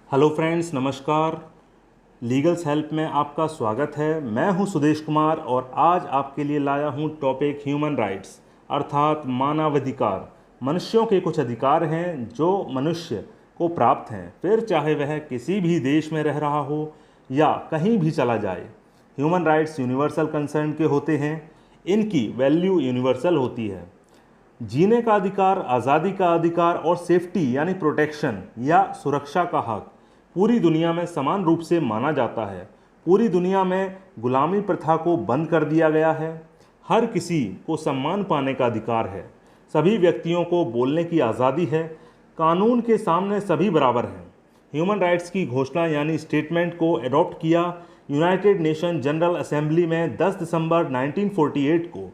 Hello friends, नमस्कार। Legals help में आपका स्वागत है। मैं हूं सुदेश कुमार और आज आपके लिए लाया हूं टॉपिक ह्यूमन राइट्स अर्थात मानवाधिकार। मनुष्यों के कुछ अधिकार हैं जो मनुष्य को प्राप्त हैं, फिर चाहे वह किसी भी देश में रह रहा हो या कहीं भी चला जाए। ह्यूमन राइट्स यूनिवर्सल कंसर्न के होते हैं। इनकी वैल्यू यूनिवर्सल होती है। जीने का अधिकार, आज़ादी का अधिकार और सेफ्टी यानी प्रोटेक्शन या सुरक्षा का हक पूरी दुनिया में समान रूप से माना जाता है। पूरी दुनिया में गुलामी प्रथा को बंद कर दिया गया है। हर किसी को सम्मान पाने का अधिकार है। सभी व्यक्तियों को बोलने की आज़ादी है। कानून के सामने सभी बराबर हैं। ह्यूमन राइट्स की घोषणा यानी स्टेटमेंट को अडॉप्ट किया यूनाइटेड नेशन जनरल असेंबली में 10 दिसंबर 1948 को।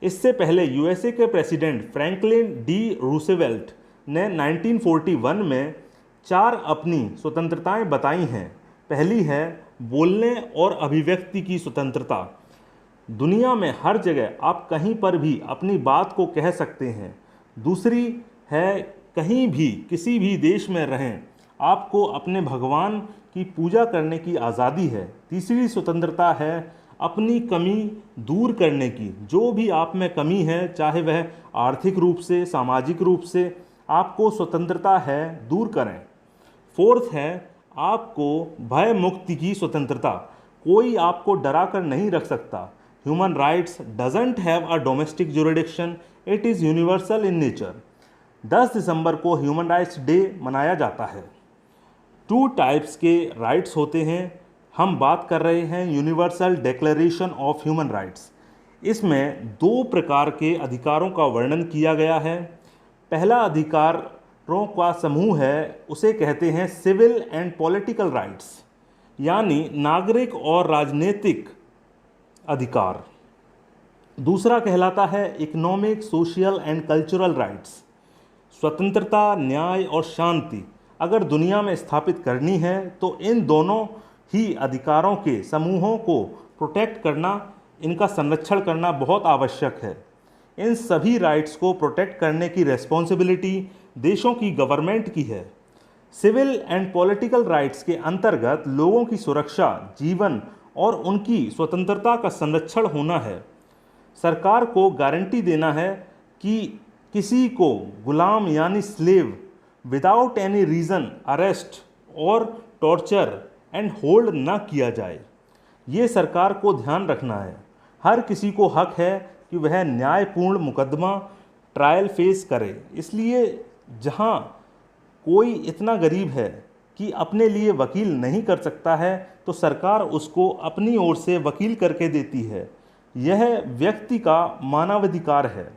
इससे पहले यूएसए के प्रेसिडेंट फ्रैंकलिन डी रूजवेल्ट ने 1941 में 4 अपनी स्वतंत्रताएं बताई हैं। पहली है बोलने और अभिव्यक्ति की स्वतंत्रता। दुनिया में हर जगह आप कहीं पर भी अपनी बात को कह सकते हैं। दूसरी है कहीं भी किसी भी देश में रहें, आपको अपने भगवान की पूजा करने की आज़ादी है। तीसरी स्वतंत्रता है अपनी कमी दूर करने की। जो भी आप में कमी है, चाहे वह आर्थिक रूप से, सामाजिक रूप से, आपको स्वतंत्रता है दूर करें। फोर्थ है आपको भय मुक्ति की स्वतंत्रता। कोई आपको डरा कर नहीं रख सकता। Human rights doesn't have a domestic jurisdiction, it is universal in nature. 10 दिसंबर को ह्यूमन राइट्स डे मनाया जाता है। 2 टाइप्स के राइट्स होते हैं। हम बात कर रहे हैं universal declaration of human rights. इसमें 2 प्रकार के अधिकारों का वर्णन किया गया है। पहला अधिकारों का समूह है, उसे कहते हैं सिविल एंड पॉलिटिकल राइट्स, यानी नागरिक और राजनीतिक अधिकार। दूसरा कहलाता है economic, social and cultural rights. स्वतंत्रता, न्याय और शांति अगर दुनिया में स्थापित करनी है तो इन दोनों ही अधिकारों के समूहों को प्रोटेक्ट करना, इनका संरक्षण करना बहुत आवश्यक है। इन सभी राइट्स को प्रोटेक्ट करने की रेस्पॉन्सिबिलिटी देशों की गवर्नमेंट की है। सिविल एंड पॉलिटिकल राइट्स के अंतर्गत लोगों की सुरक्षा, जीवन और उनकी स्वतंत्रता का संरक्षण होना है। सरकार को गारंटी देना है कि किसी को गुलाम यानी slave without any reason arrest और टॉर्चर एंड होल्ड न किया जाए। ये सरकार को ध्यान रखना है। हर किसी को हक है कि वह न्यायपूर्ण मुकदमा ट्रायल फेस करे। इसलिए जहाँ कोई इतना गरीब है कि अपने लिए वकील नहीं कर सकता है तो सरकार उसको अपनी ओर से वकील करके देती है। यह व्यक्ति का मानवाधिकार है।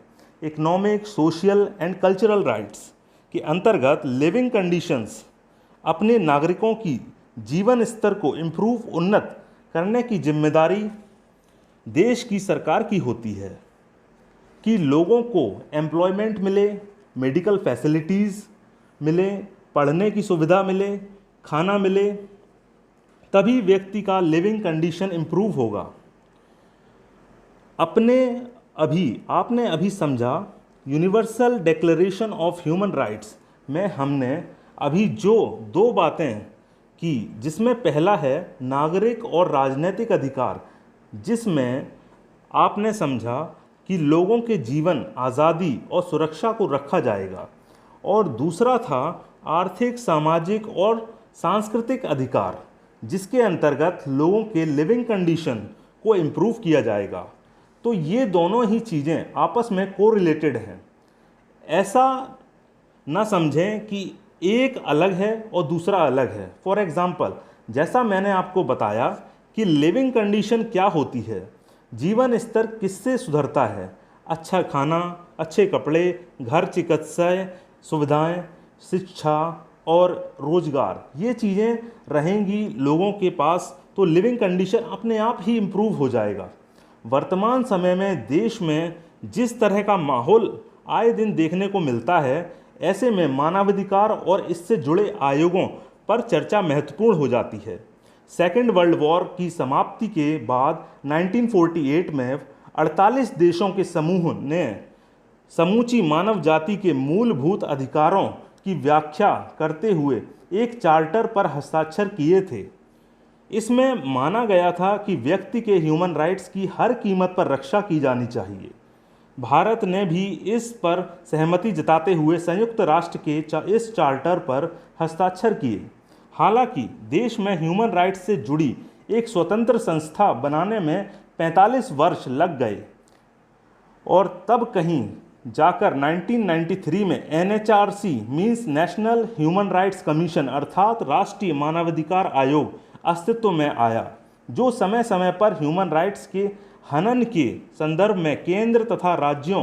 Economic, social and cultural rights के अंतर्गत लिविंग कंडीशंस, अपने नागरिकों की जीवन स्तर को उन्नत करने की जिम्मेदारी देश की सरकार की होती है कि लोगों को एम्प्लॉयमेंट मिले, मेडिकल फैसिलिटीज़ मिले, पढ़ने की सुविधा मिले, खाना मिले, तभी व्यक्ति का लिविंग कंडीशन इम्प्रूव होगा। आपने अभी समझा universal declaration of human rights में हमने अभी जो 2 बातें की, जिसमें पहला है नागरिक और राजनीतिक अधिकार, जिसमें आपने समझा कि लोगों के जीवन, आज़ादी और सुरक्षा को रखा जाएगा, और दूसरा था आर्थिक, सामाजिक और सांस्कृतिक अधिकार, जिसके अंतर्गत लोगों के लिविंग कंडीशन को इम्प्रूव किया जाएगा। तो ये दोनों ही चीज़ें आपस में कोरिलेटेड हैं। ऐसा ना समझें कि एक अलग है और दूसरा अलग है। फॉर एग्ज़ाम्पल, जैसा मैंने आपको बताया कि लिविंग कंडीशन क्या होती है, जीवन स्तर किससे सुधरता है, अच्छा खाना, अच्छे कपड़े, घर, चिकित्सा सुविधाएं, शिक्षा और रोज़गार, ये चीज़ें रहेंगी लोगों के पास तो लिविंग कंडीशन अपने आप ही इम्प्रूव हो जाएगा। वर्तमान समय में देश में जिस तरह का माहौल आए दिन देखने को मिलता है, ऐसे में मानवाधिकार और इससे जुड़े आयोगों पर चर्चा महत्वपूर्ण हो जाती है। सेकेंड वर्ल्ड वॉर की समाप्ति के बाद 1948 में 48 देशों के समूह ने समूची मानव जाति के मूलभूत अधिकारों की व्याख्या करते हुए एक चार्टर पर हस्ताक्षर किए थे। इसमें माना गया था कि व्यक्ति के ह्यूमन राइट्स की हर कीमत पर रक्षा की जानी चाहिए। भारत ने भी इस पर सहमति जताते हुए संयुक्त राष्ट्र के इस चार्टर पर हस्ताक्षर किए। हालांकि देश में ह्यूमन राइट्स से जुड़ी एक स्वतंत्र संस्था बनाने में 45 वर्ष लग गए और तब कहीं जाकर 1993 में NHRC means national human rights commission अर्थात राष्ट्रीय मानवाधिकार आयोग अस्तित्व में आया, जो समय समय पर ह्यूमन राइट्स के हनन के संदर्भ में केंद्र तथा राज्यों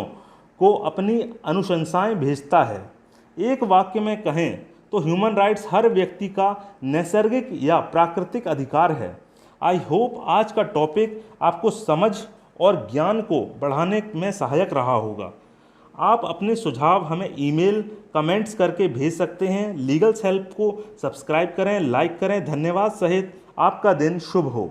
को अपनी अनुशंसाएं भेजता है। एक वाक्य में कहें तो ह्यूमन राइट्स हर व्यक्ति का नैसर्गिक या प्राकृतिक अधिकार है। आई होप आज का टॉपिक आपको समझ और ज्ञान को बढ़ाने में सहायक रहा होगा। आप अपने सुझाव हमें ईमेल, कमेंट्स करके भेज सकते हैं। लीगल हेल्प को सब्सक्राइब करें, लाइक करें। धन्यवाद सहित आपका दिन शुभ हो।